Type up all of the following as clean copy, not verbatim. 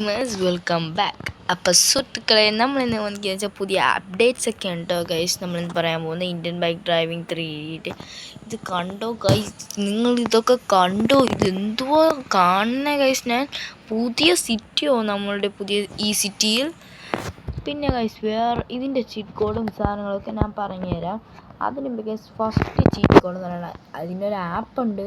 Welcome back. അപ്പോൾ സുഹൃത്തുക്കളെ, നമ്മളിന്ന് വന്നിരിക്കുന്നത് വെച്ചാൽ പുതിയ അപ്ഡേറ്റ്സ് ഒക്കെ ഉണ്ടോ ഗൈസ്. നമ്മളിന്ന് പറയാൻ പോകുന്നത് ഇന്ത്യൻ ബൈക്ക് ഡ്രൈവിംഗ് 3D. ഇത് കണ്ടോ ഗൈസ്, നിങ്ങൾ ഇതൊക്കെ കണ്ടോ? ഇതെന്തുവാ കാണുന്ന ഗൈസ്? ഞാൻ പുതിയ സിറ്റിയോ നമ്മളുടെ പുതിയ ഈ സിറ്റിയിൽ. പിന്നെ ഗൈസ് വേറെ ഇതിൻ്റെ ചീറ്റ് കോഡും സാധനങ്ങളൊക്കെ ഞാൻ പറഞ്ഞുതരാം. അതിന് ഗൈസ് ഫസ്റ്റ് ചീറ്റ് കോഡ് എന്ന് പറയുന്നത് അതിനൊരു ആപ്പുണ്ട്,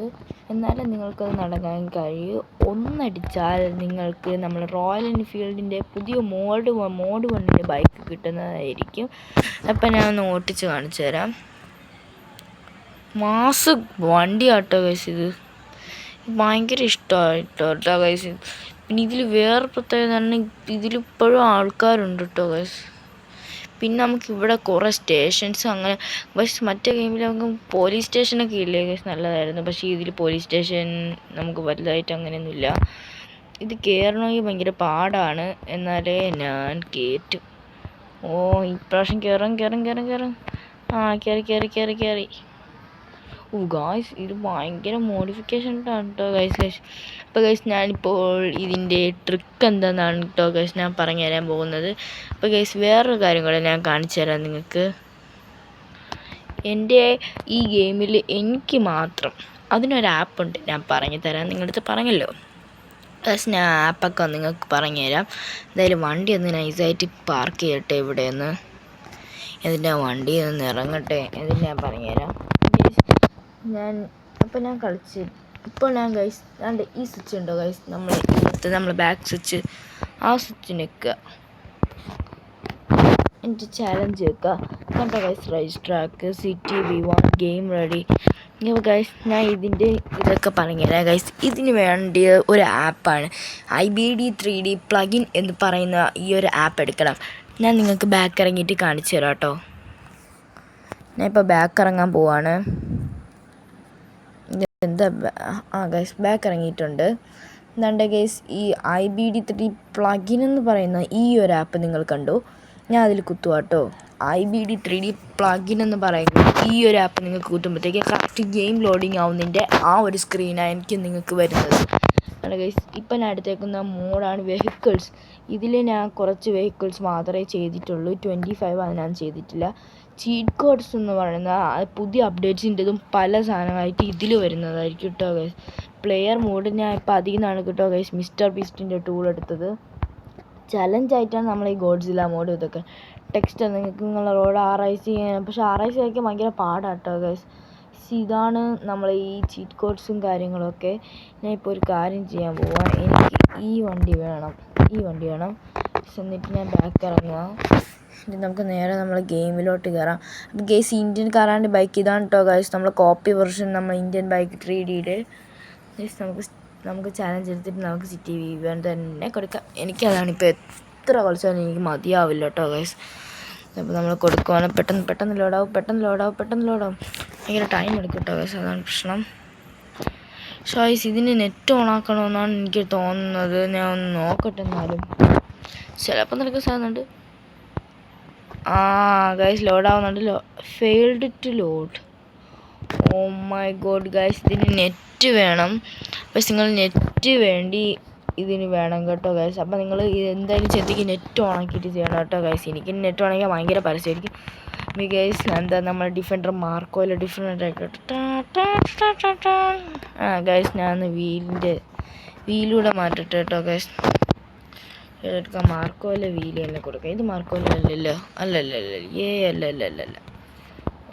എന്നാലും നിങ്ങൾക്കത് നടക്കാൻ കഴിയും. ഒന്നടിച്ചാൽ നിങ്ങൾക്ക് നമ്മൾ റോയൽ എൻഫീൽഡിൻ്റെ പുതിയ മോഡ് 1ൻ്റെ ബൈക്ക് കിട്ടുന്നതായിരിക്കും. അപ്പം ഞാൻ ഒന്ന് ഓട്ടിച്ച് കാണിച്ചു തരാം. മാസ് വണ്ടി ആട്ടോ ഗൈസ്, ഇത് ഭയങ്കര ഇഷ്ടമായിട്ടോ ഗൈസ്. പിന്നെ ഇതിൽ വേറെ പ്രത്യേകത തന്നെ, ഇതിലിപ്പോഴും ആൾക്കാരുണ്ട് കേട്ടോ ഗൈസ്. പിന്നെ നമുക്കിവിടെ കുറേ സ്റ്റേഷൻസ് അങ്ങനെ, പക്ഷെ മറ്റേ ഗെയിമിൽ നമുക്ക് പോലീസ് സ്റ്റേഷനൊക്കെ ഇല്ലേ ഗൈസ്, നല്ലതായിരുന്നു. പക്ഷേ ഇതിൽ പോലീസ് സ്റ്റേഷൻ നമുക്ക് വലുതായിട്ട് അങ്ങനെയൊന്നുമില്ല. ഇത് കയറണമെങ്കിൽ ഭയങ്കര പാടാണ്, എന്നാലേ ഞാൻ കയറ്റും. ഇപ്രാവശ്യം കയറും. കയറി. ഗായ്സ്, ഇത് ഭയങ്കര മോഡിഫിക്കേഷൻ ആണ് കേട്ടോ ഗൈസ്. അപ്പോൾ ഗൈസ് ഞാനിപ്പോൾ ഇതിൻ്റെ ട്രിക്ക് എന്താണെന്നാണ് കേട്ടോ ഗൈസ് ഞാൻ പറഞ്ഞു തരാൻ പോകുന്നത്. അപ്പോൾ ഗൈസ് വേറൊരു കാര്യം കൂടെ ഞാൻ കാണിച്ചു തരാം നിങ്ങൾക്ക്. എൻ്റെ ഈ ഗെയിമിൽ എനിക്ക് മാത്രം അതിനൊരു ആപ്പുണ്ട്, ഞാൻ പറഞ്ഞു തരാം. നിങ്ങളടുത്ത് പറഞ്ഞല്ലോ ഗൈസ്, ഞാൻ ആപ്പൊക്കെ നിങ്ങൾക്ക് പറഞ്ഞു തരാം. എന്തായാലും വണ്ടി ഒന്ന് നൈസായിട്ട് പാർക്ക് ചെയ്യട്ടെ ഇവിടെ നിന്ന്. എന്നിട്ട് വണ്ടി ഒന്ന് ഇറങ്ങട്ടെ, എന്നിട്ട് ഞാൻ പറഞ്ഞുതരാം. ഞാൻ കളിച്ച് ഇപ്പോൾ ഞാൻ ഗൈസ് രണ്ട് ഈ സ്വിച്ച് ഉണ്ടോ ഗൈസ്, നമ്മൾ ബാക്ക് സ്വിച്ച്, ആ സ്വിച്ച് നിൽക്കുക, എന്നിട്ട് ചാലഞ്ച് വെക്കുക. കണ്ടോ guys, race track, city V1, game ready. അപ്പോൾ ഗൈസ് ഞാൻ ഇതൊക്കെ പറഞ്ഞുതരാം ഗൈസ്. ഇതിന് വേണ്ടിയ ഒരു ആപ്പാണ് IBD 3D പ്ലഗിൻ എന്ന് പറയുന്ന ഈ ഒരു ആപ്പ് എടുക്കണം. ഞാൻ നിങ്ങൾക്ക് ബാക്ക് ഇറങ്ങിയിട്ട് കാണിച്ചു തരാം കേട്ടോ. ഞാൻ ഇപ്പോൾ ബാക്ക് ഇറങ്ങാൻ പോവാണ്. ഗൈസ് ബാക്ക് ഇറങ്ങിയിട്ടുണ്ട്. എന്താണ്ട് ഗൈസ്, ഈ IBD 3D പ്ലഗിൻ എന്ന് പറയുന്ന ഈ ഒരു ആപ്പ് നിങ്ങൾ കണ്ടു. ഞാൻ അതിൽ കുത്തുവാട്ടോ. IBD 3D പ്ലഗിൻ എന്ന് പറയുന്ന ഈ ഒരു ആപ്പ് നിങ്ങൾക്ക് കുത്തുമ്പോഴത്തേക്ക് കറക്റ്റ് ഗെയിം ലോഡിങ് ആവുന്നതിൻ്റെ ആ ഒരു സ്ക്രീനായിരിക്കും നിങ്ങൾക്ക് വരുന്നത്. അല്ല ഗൈസ്, ഇപ്പം ഞാൻ എടുത്തേക്കുന്ന മോഡാണ് വെഹിക്കിൾസ്. ഇതിൽ ഞാൻ കുറച്ച് വെഹിക്കിൾസ് മാത്രമേ ചെയ്തിട്ടുള്ളൂ, 25 അത് ഞാൻ ചെയ്തിട്ടില്ല. ചീറ്റ് കോഡ്സ് എന്ന് പറയുന്ന പുതിയ അപ്ഡേറ്റ്സിൻ്റെതും പല സാധനമായിട്ട് ഇതിൽ വരുന്നതായിരിക്കും കേട്ടോ ഗൈസ്. പ്ലെയർ മോഡ് ഞാൻ ഇപ്പോൾ അതിൽ നിന്നാണ് കേട്ടോ ഗൈസ് മിസ്റ്റർ ബീസ്റ്റിൻ്റെ ടൂൾ എടുത്തത്. ചലഞ്ചായിട്ടാണ് നമ്മൾ ഈ ഗോഡ്സില്ല മോഡ്. ഇതൊക്കെ ടെക്സ്റ്റ് നിങ്ങൾക്ക് നിങ്ങളുടെ റോഡ് RIC ചെയ്യാൻ, പക്ഷേ RIC ആയിരിക്കും ഭയങ്കര പാടാണ് കേട്ടോ ഗൈസ്. ഇതാണ് നമ്മൾ ഈ ചീറ്റ് കോഡ്സും കാര്യങ്ങളൊക്കെ. ഞാൻ ഇപ്പോൾ ഒരു കാര്യം ചെയ്യാൻ പോവാം. എനിക്ക് ഈ വണ്ടി വേണം. എന്നിട്ട് ഞാൻ ബാക്ക് ഇറങ്ങുക. നമുക്ക് നേരെ നമ്മൾ ഗെയിമിലോട്ട് കയറാം. അപ്പോൾ ഗൈസ് ഇന്ത്യൻ കാറാൻ്റെ ബൈക്ക് ഇതാണ് കേട്ടോ ഗൈസ്, നമ്മൾ കോപ്പി വെർഷൻ നമ്മൾ ഇന്ത്യൻ ബൈക്ക് 3Dയുടെ. ഗൈസ് നമുക്ക് ചാലഞ്ച് എടുത്തിട്ട് നമുക്ക് സിറ്റി V1 തന്നെ കൊടുക്കാം. എനിക്കതാണ് ഇപ്പോൾ എത്ര കളിച്ചാലും എനിക്ക് മതിയാവില്ല കേട്ടോ ഗൈസ്. അപ്പോൾ നമ്മൾ കൊടുക്കുവാണ്. പെട്ടെന്ന് ലോഡാവും. ഭയങ്കര ടൈം എടുക്കും കേട്ടോ ഗൈസ്, അതാണ് പ്രശ്നം. ഗൈസ് ഇതിന് നെറ്റ് ഓൺ ആക്കണമെന്നാണ് എനിക്ക് തോന്നുന്നത്. ഞാൻ ഒന്ന് നോക്കട്ടെ, എന്നാലും ചിലപ്പോൾ നിനക്ക് സാധനമുണ്ട്. ഗൈസ് ലോഡാവുന്നുണ്ട്. Failed to load. Oh my god guys, ഇതിന് നെറ്റ് വേണം. പക്ഷെ നിങ്ങൾ നെറ്റ് വേണ്ടി ഇതിന് വേണം കേട്ടോ ഗൈസ്. അപ്പോൾ നിങ്ങൾ എന്തായാലും ചെത്തിക്ക് നെറ്റ് ഓൺ ആക്കിയിട്ട് ചെയ്യണം കേട്ടോ ഗൈസ്. എനിക്ക് നെറ്റ് ഓൺ ആക്കിയാൽ ഭയങ്കര പരസ്യമായിരിക്കും. ഗൈസ് എന്താ നമ്മൾ ഡിഫൻഡർ മാർക്കോയിൽ ഡിഫറെൻ്റ് ആയിക്കോട്ടെ. ഗൈസ് ഞാൻ വീലൂടെ മാറ്റട്ടെ കേട്ടോ ഗൈസ്. എടുക്കാം, മാർക്കോയിലെ വീല് തന്നെ കൊടുക്കാം. ഇത് മാർക്കോയിലല്ലോ, അല്ലല്ല,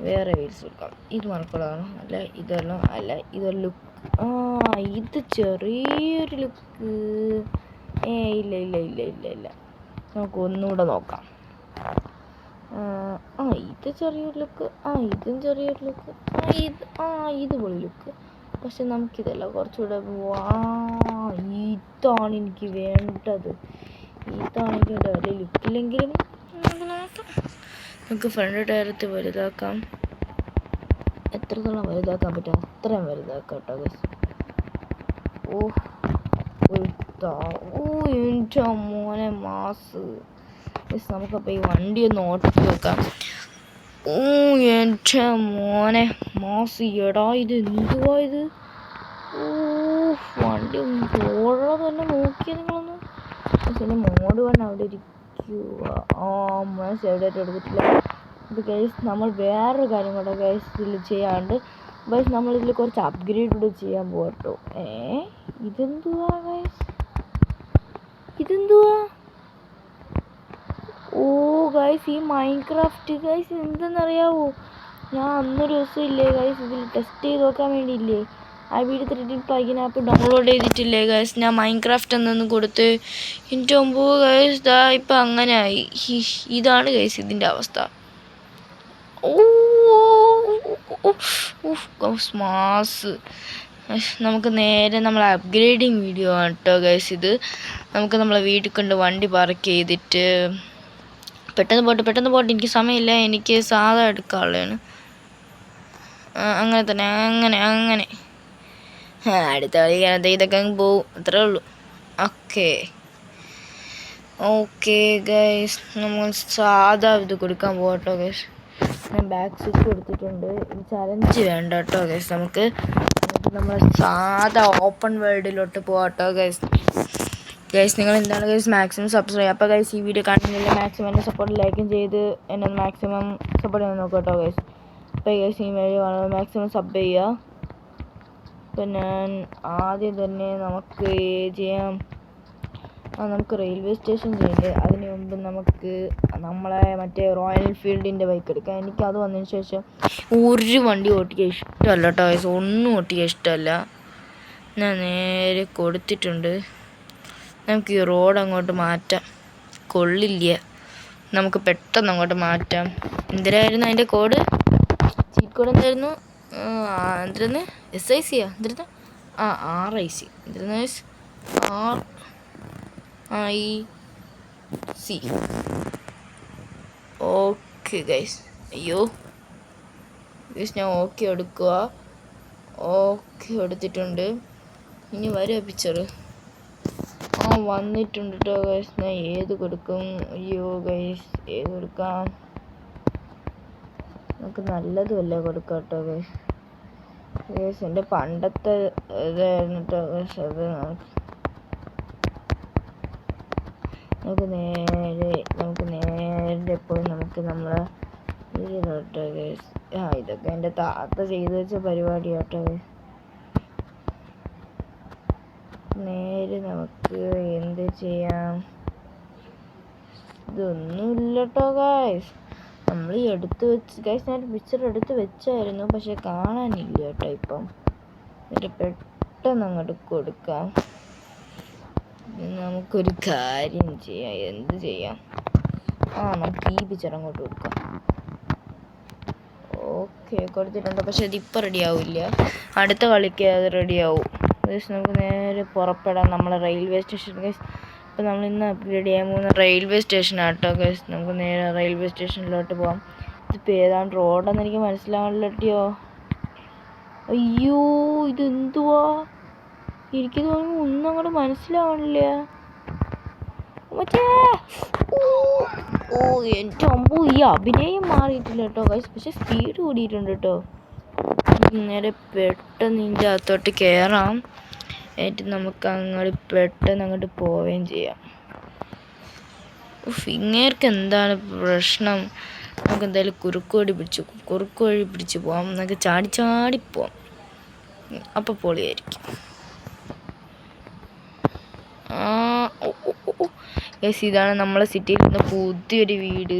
വേറെ വീൽസ് കൊടുക്കാം. ഇത് മാർക്കോളാണോ? അല്ല, ഇതെല്ലാം അല്ല, ഇതൊരു ലുക്ക്. ഇത് ചെറിയൊരു ലുക്ക്. ഇല്ല, നമുക്ക് ഒന്നുകൂടെ നോക്കാം. ഇത് ചെറിയൊരു ലുക്ക്. ഇതും ചെറിയൊരു ലുക്ക്. ഇത് പൊളി ലുക്ക്. പക്ഷെ നമുക്കിതല്ല, കുറച്ചുകൂടെ ഇതാണ് എനിക്ക് വേണ്ടത്. ഇതാണെങ്കിൽ വലിയ ലുക്കില്ലെങ്കിലും നമുക്ക് ഫ്രണ്ട് ടയറത്ത് വലുതാക്കാം. എത്രത്തോളം വലുതാക്കാൻ പറ്റും അത്രയും വലുതാക്കാം കേട്ടോ ഗൈസ്. എൻ്റെ മോനെ മാസ്. നമുക്കപ്പോൾ ഈ വണ്ടി ഒന്ന് ഓട്ടിച്ച് വെക്കാം. എൻ്റെ മോനെ മാസ്. എടാ ഇത് എന്തുവാ ഇത്? വണ്ടി ഓടുന്നത് തന്നെ നോക്കിയാൽ നിങ്ങളൊന്ന്. പക്ഷേ മോഡ് വൺ അവിടെ ഇരിക്കുക. സേവ്ഡായിട്ട് എടുത്തിട്ടില്ല. ഇത് ഗൈസ് നമ്മൾ വേറൊരു കാര്യം കൂടെ ഗൈസ് ഇതിൽ ചെയ്യാണ്ട് ഗൈസ് നമ്മളിതിൽ കുറച്ച് അപ്ഗ്രേഡ് കൂടെ ചെയ്യാൻ പോകട്ടോ. ഇതെന്തുവാ ഗൈസ്? ഇതെന്തുവാ? ഓ ഗൈസ്, ഈ മൈൻക്രാഫ്റ്റ് ഗൈസ് എന്തെന്നറിയാവോ? ഞാൻ അന്നൊരു ദിവസം ഇല്ലേ ഗൈസ് ഇതിൽ ടെസ്റ്റ് ചെയ്ത് നോക്കാൻ വേണ്ടിയില്ലേ IBD 3D plugin app download ചെയ്തിട്ടില്ലേ ഗൈസ്, ഞാൻ മൈൻക്രാഫ്റ്റ് എന്നൊന്ന് കൊടുത്ത് എൻ്റെ മുമ്പ് ഗൈസ് ദാ ഇപ്പം അങ്ങനെ ആയി. ഇതാണ് ഗൈസ് ഇതിൻ്റെ അവസ്ഥ. മാസ്. നമുക്ക് നേരെ നമ്മൾ അപ്ഗ്രേഡിങ് വീഡിയോ ആണ് കേട്ടോ ഗൈസ് ഇത്. നമുക്ക് നമ്മളെ വീട്ടിൽ കൊണ്ട് വണ്ടി പാർക്ക് ചെയ്തിട്ട് പെട്ടെന്ന് പോട്ടെ, എനിക്ക് സമയമില്ല, എനിക്ക് സാധാ എടുക്കാനുള്ളതാണ്. അങ്ങനെ തന്നെ അങ്ങനെ അടുത്ത കളി ഇതൊക്കെ അങ്ങ് പോവും, അത്രേ ഉള്ളൂ. ഓക്കെ ഗൈസ്, നമ്മൾ സാധാ ഇത് കൊടുക്കാൻ പോകട്ടോ ഗൈസ്. ഞാൻ ബാക്ക് സ്വിച്ച് കൊടുത്തിട്ടുണ്ട്. ഈ ചലഞ്ച് വേണ്ട കേട്ടോ ഗൈസ്. നമുക്ക് നമ്മൾ സാധാ ഓപ്പൺ വേൾഡിലോട്ട് പോകാട്ടോ ഗൈസ്. നിങ്ങൾ എന്താണ് ഗൈസ് മാക്സിമം സബ്സ്ക്രൈബ്. അപ്പോൾ ഗൈസ് ഈ വീഡിയോ കാണുന്നില്ല മാക്സിമം എന്നെ സപ്പോർട്ട് ലൈക്കും ചെയ്ത് എന്നെ മാക്സിമം സപ്പോർട്ട് ചെയ്യാൻ നോക്കാം കേട്ടോ ഗൈസ്. അപ്പോൾ ഗൈസ് ഈ വീഡിയോ മാക്സിമം സബ് ചെയ്യുക. അപ്പോൾ ഞാൻ ആദ്യം തന്നെ നമുക്ക് ചെയ്യാം, നമുക്ക് റെയിൽവേ സ്റ്റേഷൻ ചെയ്യില്ലേ, അതിന് മുമ്പ് നമുക്ക് നമ്മളെ മറ്റേ റോയൽ എൻഫീൽഡിൻ്റെ ബൈക്ക് എടുക്കാം. എനിക്കത് വന്നതിന് ശേഷം ഒരു വണ്ടി ഓട്ടിക്കാൻ ഇഷ്ടമല്ല കേട്ടോ ഗൈസ്, ഒന്നും ഓട്ടിക്കാൻ ഇഷ്ടമല്ല. ഞാൻ നേരെ കൊടുത്തിട്ടുണ്ട്. നമുക്ക് ഈ റോഡ് അങ്ങോട്ട് മാറ്റാം, കൊള്ളില്ല, നമുക്ക് പെട്ടെന്ന് അങ്ങോട്ട് മാറ്റാം. എന്തിനായിരുന്നു അതിൻ്റെ കോഡ്? ചീറ്റ് കോഡ് എന്തായിരുന്നു? എന്തിരുന്ന് SIC എന്തിരുന്ന RIC എന്തിരുന്ന RIC. Okay guys. അയ്യോ ഗൈസ്, ഞാൻ ഓക്കെ എടുക്കുക. ഓക്കെ എടുത്തിട്ടുണ്ട്. ഇനി വരും പിക്ചർ. വന്നിട്ടുണ്ട് കേട്ടോ ഗൈസ്. ഞാൻ ഏത് കൊടുക്കും? അയ്യോ ഗൈസ്, ഏത് കൊടുക്കാം? നമുക്ക് നല്ലതുമല്ലേ കൊടുക്കാം കേട്ടോ ഗൈസ്. എൻ്റെ പണ്ടത്തെ ഇതായിരുന്നു കേട്ടോ ഗൈസ്. അത് നമുക്ക് നേരെ പോയി നമുക്ക് നമ്മളെ കേട്ടോ ഗൈസ്. ഇതൊക്കെ എൻ്റെ താത്ത ചെയ്ത് വെച്ച പരിപാടി കേട്ടോ ഗൈസ്. നേരെ നമുക്ക് എന്ത് ചെയ്യാം? ഇതൊന്നുമില്ല കേട്ടോ ഗൈസ്. നമ്മൾ എടുത്ത് വെച്ച് ഗൈസ്, ഞാൻ പിക്ചർ എടുത്ത് വെച്ചായിരുന്നു, പക്ഷെ കാണാനില്ല കേട്ടോ ഇപ്പം. എന്നിട്ട് പെട്ടെന്ന് അങ്ങോട്ട് കൊടുക്കാം. നമുക്കൊരു കാര്യം ചെയ്യാം. എന്ത് ചെയ്യാം? നമുക്ക് ഈ പിക്ചർ അങ്ങോട്ട് കൊടുക്കാം. ഓക്കെ കൊടുത്തിട്ടുണ്ട്, പക്ഷെ അതിപ്പോൾ റെഡി ആവില്ല, അടുത്ത കളിക്ക് അത് റെഡിയാവും. നമുക്ക് നേരെ പുറപ്പെടാം നമ്മളെ റെയിൽവേ സ്റ്റേഷൻ ഗൈസ്. അപ്പോൾ നമ്മൾ ഇന്ന് അപ്ഗ്രേഡ് ചെയ്യാൻ പോകുന്ന റെയിൽവേ സ്റ്റേഷനാട്ടോ ഗൈസ്. നമുക്ക് നേരെ റെയിൽവേ സ്റ്റേഷനിലോട്ട് പോകാം. ഇതിപ്പോൾ ഏതാണ്ട് റോഡെന്ന് എനിക്ക് മനസ്സിലാവണില്ലട്ടിയോ. അയ്യോ ഇതെന്തുവാ? എനിക്ക് തോന്നുന്നു ഒന്നും അങ്ങോട്ട് മനസ്സിലാവണില്ല. മറ്റേ എൻ്റെ അമ്പോ, ഈ അഭിനയം മാറിയിട്ടില്ല കേട്ടോ ഗൈസ്, പക്ഷെ സ്പീഡ് കൂടിയിട്ടുണ്ട് കേട്ടോ. നേരെ പെട്ടെന്ന് ഇതിൻ്റെ അകത്തോട്ട് കയറാം. എന്നിട്ട് നമുക്ക് അങ്ങോട്ട് പെട്ടെന്ന് അങ്ങോട്ട് പോവുകയും ചെയ്യാം. ഇങ്ങേർക്ക് എന്താണ് പ്രശ്നം? നമുക്ക് എന്തായാലും കുറുക്ക് വഴി പിടിച്ച് പോവാം. നമുക്ക് ചാടി പോവാം, അപ്പോൾ പൊളിയായിരിക്കും. യെസ്, ഇതാണ് നമ്മളെ സിറ്റിയിൽ നിന്ന് പുതിയൊരു വീട്.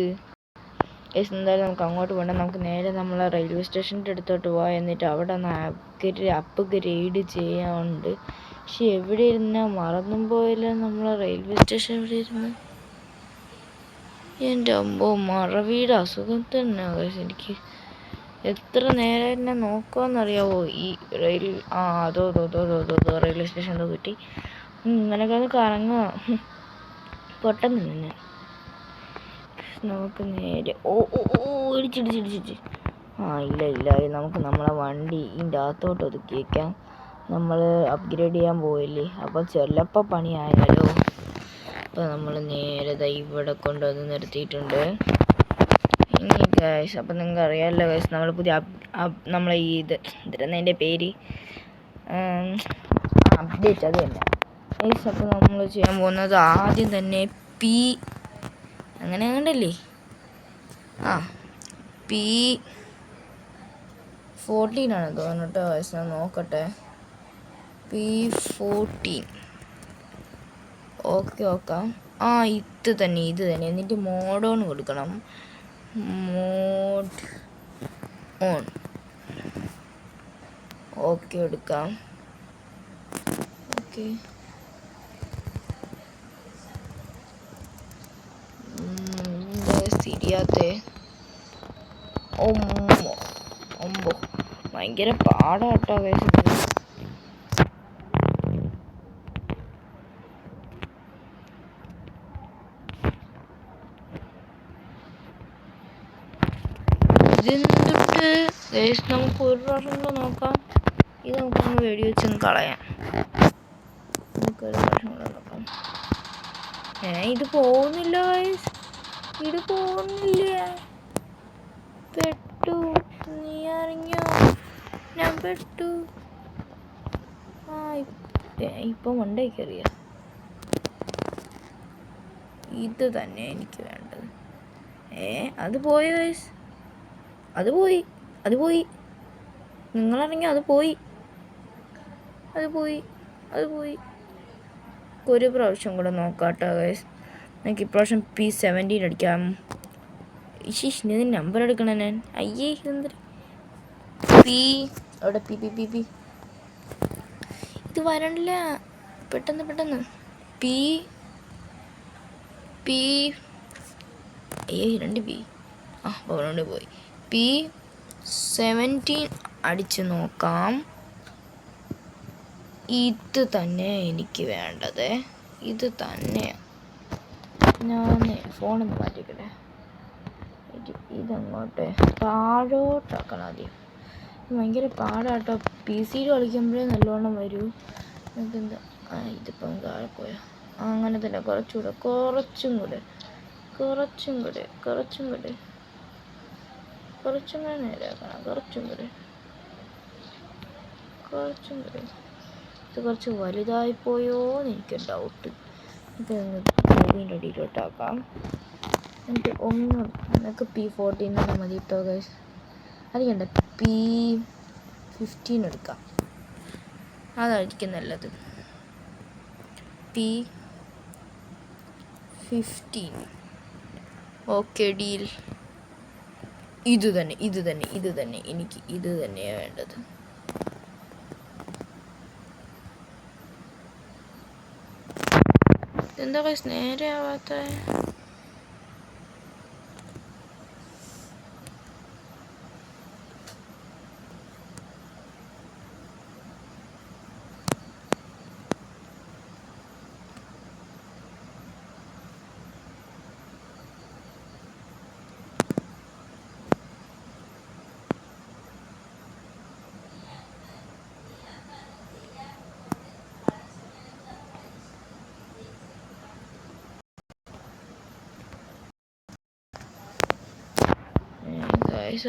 യെസ്, എന്തായാലും നമുക്ക് അങ്ങോട്ട് പോകണ്ട. നമുക്ക് നേരെ നമ്മളെ റെയിൽവേ സ്റ്റേഷൻ്റെ അടുത്തോട്ട് പോവാം. എന്നിട്ട് അവിടെ ഒന്ന് അപ്ഗ്രേഡ് ചെയ്യാനുണ്ട്. പക്ഷെ എവിടെ ഇരുന്നാൽ മറന്നും പോയില്ല നമ്മളെ റെയിൽവേ സ്റ്റേഷൻ എവിടെ ഇരുന്ന്. എൻ്റെ അമ്പോ, മറവിയുടെ അസുഖം തന്നെ എനിക്ക്. എത്ര നേരം എന്നെ നോക്കാമെന്നറിയാവോ ഈ റെയിൽ. അതോ റെയിൽവേ സ്റ്റേഷൻ കിട്ടി. ഇങ്ങനെയൊക്കെ ഒന്ന് കറങ്ങുക പൊട്ടെന്ന് തന്നെ. നമുക്ക് നേരെ ഇടിച്ചിടിച്ചിടിച്ചിട്ട് ഇല്ല, നമുക്ക് നമ്മളെ വണ്ടി ഇതിൻ്റെ അകത്തോട്ട് ഒതുക്കി വയ്ക്കാം. നമ്മൾ അപ്ഗ്രേഡ് ചെയ്യാൻ പോയില്ലേ, അപ്പോൾ ചിലപ്പോൾ പണിയായാലോ. അപ്പോൾ നമ്മൾ നേരെ ഇവിടെ കൊണ്ടുവന്ന് നിർത്തിയിട്ടുണ്ട്. ഇനി ഗൈസ്, അപ്പം നിങ്ങൾക്ക് അറിയാമല്ലോ ഗൈസ്, നമ്മൾ പുതിയ നമ്മളെ ഇതിരുന്ന എൻ്റെ പേര് അപ്ഡേറ്റ്, അത് തന്നെ ഗൈസ് അപ്പോൾ നമ്മൾ ചെയ്യാൻ പോകുന്നത് ആദ്യം തന്നെ പി അങ്ങനെ അങ്ങണ്ടല്ലേ P14 ആണ് തോന്നുന്നു ഗൈസ്. ഞാൻ നോക്കട്ടെ. P14 okay ഓക്കാം. ഇത് തന്നെ എന്നിട്ട് മോഡ് ഓൺ കൊടുക്കണം. മോഡ് ഓൺ ഓക്കെ എടുക്കാം. ഓക്കെ ശരിയാത്തേ. ഭയങ്കര പാടാട്ടോ ഗൈസ്. ഇതെന്തിട്ട് ഗൈസ് നമുക്ക് ഒരു പ്രാവശ്യം കൂടെ നോക്കാം. ഇത് നമുക്കൊന്ന് വെടി വെച്ചൊന്ന് കളയാം. നമുക്കൊരു പ്രാവശ്യം കൂടെ നോക്കാം. ഇത് പോകുന്നില്ല ഗൈസ്. ഇത് പോകുന്നില്ല. പെട്ടു. നീ അറിഞ്ഞോ? ഞാൻ പെട്ടു. ഇപ്പൊ മണ്ടേ കയറിയ. ഇത് തന്നെ എനിക്ക് വേണ്ടത്. അത് പോയി ഗൈസ്. അത് പോയി. നിങ്ങളറിഞ്ഞോ? അത് പോയി. ഒരു പ്രാവശ്യം കൂടെ നോക്കാട്ടോ ഗൈസ്. എനിക്ക് ഇപ്രാവശ്യം P17 അടിക്കാം. ഇതിന് നമ്പർ എടുക്കണം ഞാൻ. അയ്യേ ഇതെന്ത് അവിടെ പി ഇത് വരണില്ല. പെട്ടെന്ന് അയ്യേ 2 P പോയി. P17 അടിച്ച് നോക്കാം. ഇത് തന്നെ എനിക്ക് വേണ്ടത്. ഇത് തന്നെ. ഞാൻ ഫോണൊന്ന് മാറ്റിക്കട്ടെ. ഇതങ്ങോട്ട് താഴോട്ടാക്കണം ആദ്യം. ഭയങ്കര പാടാട്ടോ. PC കളിക്കുമ്പോഴേ നല്ലോണം വരൂ. എന്താ ഇതിപ്പം താഴെ പോയോ? അങ്ങനെ തന്നെ കുറച്ചും കൂടെ നേരെയാക്കണം. കുറച്ചും കൂടെ ഇത് കുറച്ച് വലുതായിപ്പോയോന്ന് എനിക്ക് ഡൗട്ട്. ഇതൊന്ന് മൂവിൻ്റെ അടിയിലോട്ടാക്കാം. എന്നിട്ട് നമുക്ക് P14 തന്നെ മതി കേട്ടോ ഗൈസ്. അറിയണ്ട P15 എടുക്കാം. അതായിരിക്കും നല്ലത്. P15 okay deal. ഇത് തന്നെ എനിക്ക് ഇത് തന്നെയാണ് വേണ്ടത്. എന്താ ഗൈസ് നേരെ ആവാത്ത?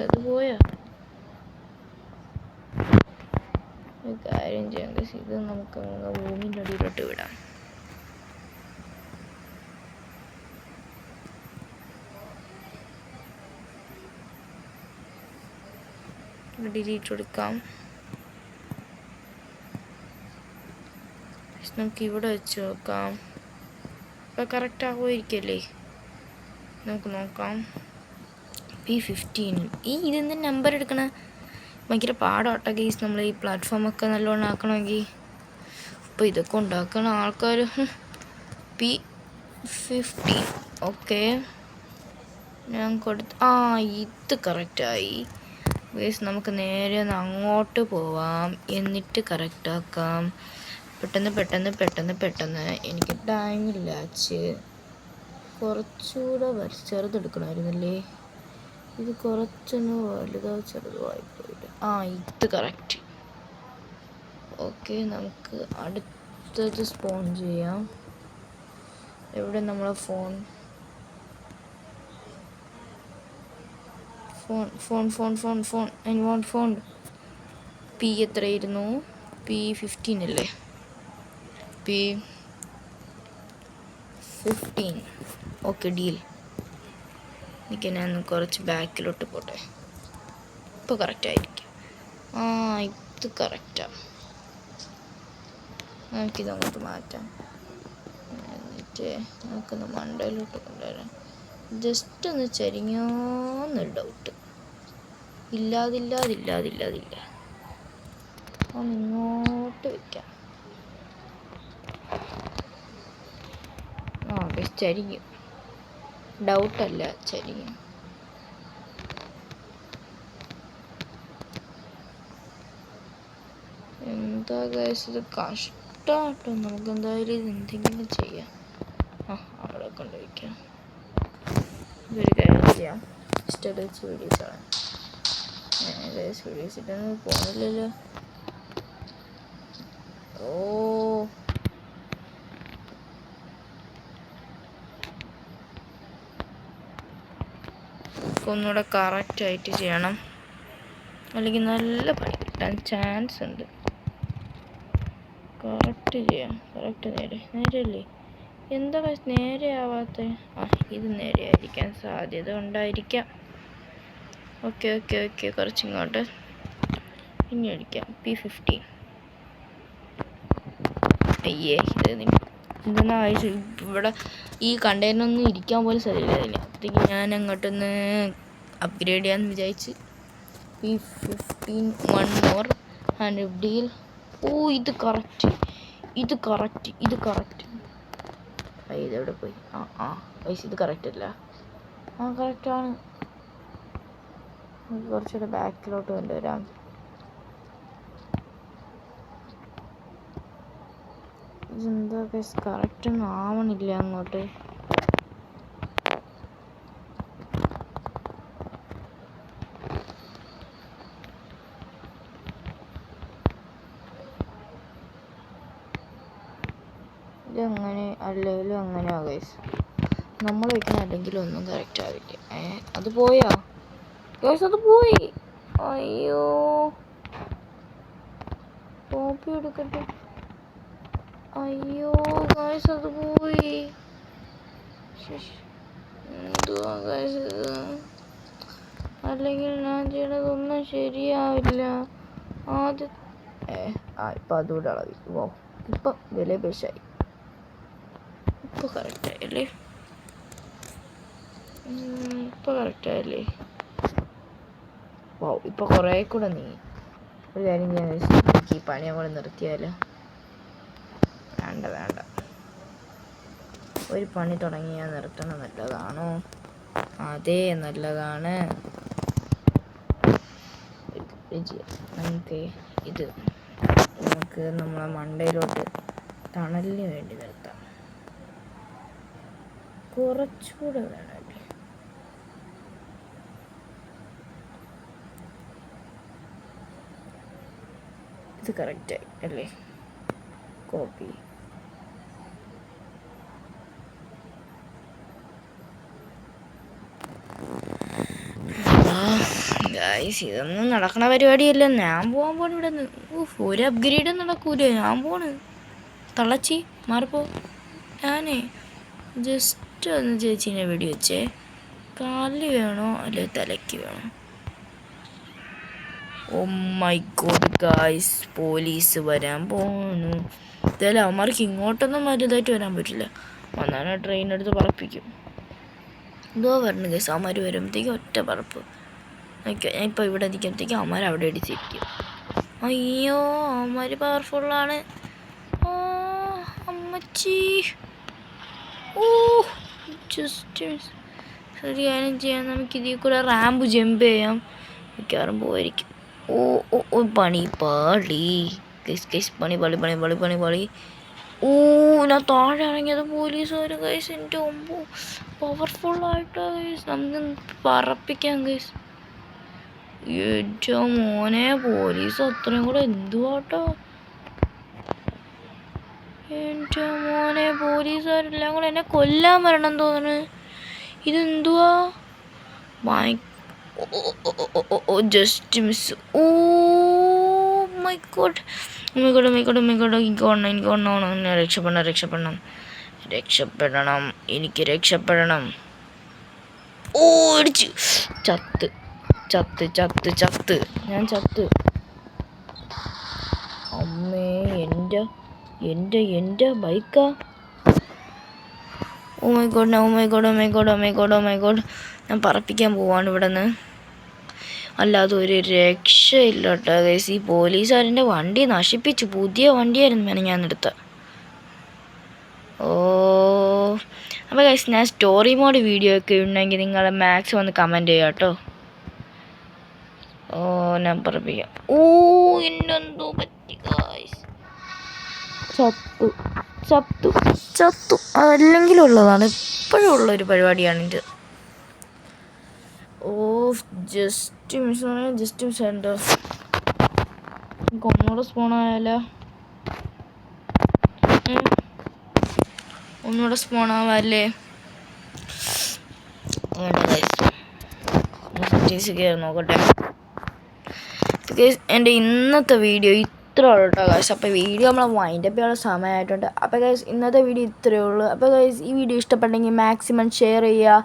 അത് പോയാ? കാര്യം ചെയ്യാം ഗൈസ്. ഇത് നമുക്ക് ഭൂമിൻ്റെ അടിയിലോട്ട് വിടാം. ഡിലീറ്റ് കൊടുക്കാം. നമുക്ക് ഇവിടെ വെച്ച് നോക്കാം. ഇപ്പം കറക്റ്റ് ആകുമായിരിക്കല്ലേ? നമുക്ക് നോക്കാം. P15 ഇതെന്താ നമ്പർ എടുക്കണ? ഭയങ്കര പാടാട്ടോ ഗെയ്സ്. നമ്മൾ ഈ പ്ലാറ്റ്ഫോമൊക്കെ നല്ലോണം ആക്കണമെങ്കിൽ. അപ്പോൾ ഇതൊക്കെ ഉണ്ടാക്കണ ആൾക്കാർ. P15 ഓക്കെ ഞാൻ ഇത് കറക്റ്റായി ഗെയ്സ്. നമുക്ക് നേരെ ഒന്ന് അങ്ങോട്ട് പോവാം. എന്നിട്ട് കറക്റ്റാക്കാം. പെട്ടെന്ന് എനിക്ക് ടൈമില്ല. കുറച്ചുകൂടെ ചെറുതെടുക്കണമായിരുന്നല്ലേ. ഇത് കുറച്ചൊന്ന് വലുതോ ചെറുതോ ആയിപ്പോയിട്ട്. ഇത് കറക്റ്റ്. ഓക്കെ നമുക്ക് അടുത്തത് സ്പോൺ ചെയ്യാം. എവിടെ നമ്മളെ phone I want phone. P എത്രയായിരുന്നു? P15 അല്ലേ? 15. Okay, deal. എനിക്ക് ഞാൻ കുറച്ച് ബാക്കിലോട്ട് പോട്ടെ. ഇപ്പോൾ കറക്റ്റായിരിക്കും. ഇത് കറക്റ്റാണ്. നമുക്കിത് അങ്ങോട്ട് മാറ്റാം. എന്നിട്ട് നമുക്കൊന്ന് മണ്ടയിലോട്ട് കൊണ്ടുവരാം. ജസ്റ്റ് ഒന്ന് ചരിഞ്ഞോന്നൊരു ഡൗട്ട്. ഇല്ലാതില്ല. ഇങ്ങോട്ട് വയ്ക്കാം. ചരിഞ്ഞു. ഡൗട്ടല്ല, ചരിഞ്ഞു. എന്താ ഗൈസ്, ഇത് കഷ്ടാട്ടോ. നമുക്ക് എന്തായാലും ഇത് എന്തെങ്കിലും ചെയ്യാം. അവിടെ കൊണ്ടുവയ്ക്കാം. ഇതൊരു കാര്യം ചെയ്യാം. സ്റ്റഡൽസ് വീഡിയോസാണ്. വീഡിയോസ് ഇട്ടൊന്നും പോകുന്നില്ലല്ലോ. ഒന്നുകൂടെ കറക്റ്റായിട്ട് ചെയ്യണം, അല്ലെങ്കിൽ നല്ല പണി കിട്ടാൻ ചാൻസ് ഉണ്ട്. കറക്റ്റ് ചെയ്യാം. കറക്റ്റ് നേരെയല്ലേ? എന്താ നേരെ ആവാത്ത? ഇത് നേരെയായിരിക്കാൻ സാധ്യത ഉണ്ടായിരിക്കാം. ഓക്കെ, കുറച്ചിങ്ങോട്ട് ഇനി അടിക്കാം. P15. അയ്യേ, ഇതെന്നാ ആവശ്യം? ഇവിടെ ഈ കണ്ടെയ്നറൊന്നും ഇരിക്കാൻ പോലും സാധ്യതയില്ല. അപ്പോഴത്തേക്ക് ഞാൻ അങ്ങോട്ടൊന്ന് അപ്ഗ്രേഡ് ചെയ്യാമെന്ന് വിചാരിച്ച്. P15 1 more and deal. ഇത് കറക്റ്റ്. ഇതെവിടെ പോയി? ഇത് കറക്റ്റ് അല്ല. കറക്റ്റാണ്. കുറച്ചുകൂടെ ബാക്കിലോട്ട് കൊണ്ടുവരാം. ഇതെന്താ കറക്റ്റൊന്നും ആവണില്ല അങ്ങോട്ട്. ഇതങ്ങനെ അല്ലെങ്കിലും അങ്ങനെയാ ഗൈസ്. നമ്മൾ വയ്ക്കുന്ന അല്ലെങ്കിലും ഒന്നും കറക്റ്റ് ആവില്ല. അത് പോയാ ഗൈസ്? അത് പോയി. അയ്യോ, കോപ്പി എടുക്കട്ടെ. അയ്യോ ഗൈസ്, അത് പോയി. എന്തുവാ ഗൈസ് ഇത്? അല്ലെങ്കിൽ ഞാൻ ചെയ്യണതൊന്നും ശരിയാവില്ല. ഇപ്പം അതുകൂടെ അളവി. ഇപ്പം വില പേശായി. ഇപ്പോൾ കറക്റ്റായല്ലേ? ഇപ്പോൾ കുറേ കൂടെ നീങ്ങി. ഒരു കാര്യം ഞാൻ ഈ പണി അങ്ങോട്ട് നിർത്തിയാലോ? വേണ്ട. ഒരു പണി തുടങ്ങിയാൽ നിർത്തണം. നല്ലതാണോ? അതെ, നല്ലതാണ്. നമുക്ക് നമ്മളെ മണ്ടയിലോട്ട് തണലിന് വേണ്ടി നിർത്താം. കുറച്ചുകൂടെ വേണം. ഇത് കറക്റ്റായി അല്ലേ? കോപ്പി. ഗൈസ്, ഇതൊന്നും നടക്കണ പരിപാടിയല്ല. ഞാൻ പോകാൻ ഇവിടെ നിന്ന്. ഒരു അപ്ഗ്രേഡും നടക്കൂല. ഞാൻ പോണ്. തളച്ചി മാറിപ്പോ. ഞാനേ ജസ്റ്റ് ഒന്ന് ചേച്ചീനെ വെടി വെച്ചേ. കാലിൽ വേണോ അല്ലെ തലയ്ക്ക് വേണോ? Oh my god guys, police വരാൻ പോണു. ഇതല്ല, അവന്മാർക്ക് ഇങ്ങോട്ടൊന്നും വലുതായിട്ട് വരാൻ പറ്റില്ല. വന്നാണ് ട്രെയിൻ എടുത്ത് പറപ്പിക്കും. എന്തോ പറഞ്ഞു ഗൈസ്, അവന്മാർ വരുമ്പോഴത്തേക്കും ഒറ്റ പറപ്പ്. ഓക്കെ, ഞാൻ ഇപ്പോൾ ഇവിടെ നിൽക്കുമ്പോഴത്തേക്കും അവന്മാർ അവിടെ അടിച്ചിരിക്കും. അയ്യോ, അവന്മാർ പവർഫുള്ളാണ്. അമ്മച്ചി. ജസ്റ്റ് ശരിയാനും ചെയ്യാൻ. നമുക്ക് ഇതിൽ കൂടെ റാമ്പ് ജമ്പ് ചെയ്യാം. മിക്കവാറും പോയിരിക്കും. പണി പാളി ഗൈസ്. പണി പാളി. ഞാൻ താഴെ ഇറങ്ങിയത് പോലീസുകാർ ഗൈസ്. എൻ്റെ ഒമ്പോ പവർഫുള്ളായിട്ട് ഗൈസ്. നമുക്ക് പറപ്പിക്കാം ഗൈസ്. ഏറ്റവും മോനെ, പോലീസ് അത്രയും കൂടെ എന്തുവാട്ടോ? എൻ്റെ മോനെ, പോലീസുകാരെല്ലാം കൂടെ എന്നെ കൊല്ലാൻ വരണം തോന്നുന്നു. ഇതെന്തുവാ? Just miss. My god. എനിക്ക് രക്ഷപ്പെടണം. രക്ഷപ്പെടണം, എനിക്ക് രക്ഷപ്പെടണം. ഓ ഇടിച്ചു. ചത്ത് ചത്ത് ചത്ത് ചത്ത് ഞാൻ ചത്ത്. അമ്മേ, എൻ്റെ ബൈക്കാ. Oh my god, oh my god, oh my god, oh my god, oh my god. ഞാൻ പറപ്പിക്കാൻ പോവാണ് ഇവിടെ നിന്ന്. അല്ലാതെ ഒരു രക്ഷയില്ല കേട്ടോ ഗൈസ്. ഈ പോലീസുകാരൻ്റെ വണ്ടി നശിപ്പിച്ചു. പുതിയ വണ്ടിയായിരുന്നു ഞാൻ എടുത്ത. ഓ അപ്പോൾ ഗൈസ്, ഞാൻ സ്റ്റോറി മോഡ് വീഡിയോ ഒക്കെ ഉണ്ടെങ്കിൽ നിങ്ങൾ മാക്സിമം ഒന്ന് കമൻറ്റ് ചെയ്യുക കേട്ടോ. ഓ ഞാൻ പറപ്പിക്കാം. ഓ എന്നെന്തോ പറ്റി ഗൈസ്. ചത്തു ചത്തു ചത്തു. അതല്ലെങ്കിലുള്ളതാണ്, എപ്പോഴും ഉള്ളൊരു പരിപാടിയാണിത്. ഓ ജസ്റ്റ് മിസ്സാണ്, ജസ്റ്റ് മിസ്സായിട്ടോ. നമുക്ക് ഒന്നുകൂടെ സ്പോണായാലോ? ഒന്നുകൂടെ സ്പോണാവാല്ലേ? വേണ്ട ഗൈസ്, കയറി നോക്കട്ടെ. എൻ്റെ ഇന്നത്തെ വീഡിയോ ഇത്രേ ഉള്ളൂ കേട്ടോ ഗൈസ്. അപ്പോൾ വീഡിയോ നമ്മൾ വൈൻഡപ്പ് ചെയ്യാനുള്ള സമയമായിട്ടുണ്ട്. അപ്പോൾ ഗൈസ്, ഇന്നത്തെ വീഡിയോ ഇത്രയേ ഉള്ളൂ. അപ്പോൾ ഗൈസ്, ഈ വീഡിയോ ഇഷ്ടപ്പെട്ടെങ്കിൽ മാക്സിമം ഷെയർ ചെയ്യുക,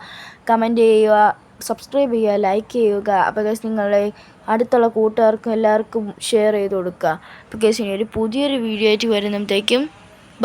കമൻറ്റ് ചെയ്യുക, സബ്സ്ക്രൈബ് ചെയ്യുക, ലൈക്ക് ചെയ്യുക. അപ്പോൾ ഗൈസ്, നിങ്ങളുടെ അടുത്തുള്ള കൂട്ടുകാർക്കും എല്ലാവർക്കും ഷെയർ ചെയ്ത് കൊടുക്കുക. അപ്പോൾ ഗൈസ്, ഇനി ഒരു പുതിയൊരു വീഡിയോ ആയിട്ട് വരുമ്പോഴത്തേക്കും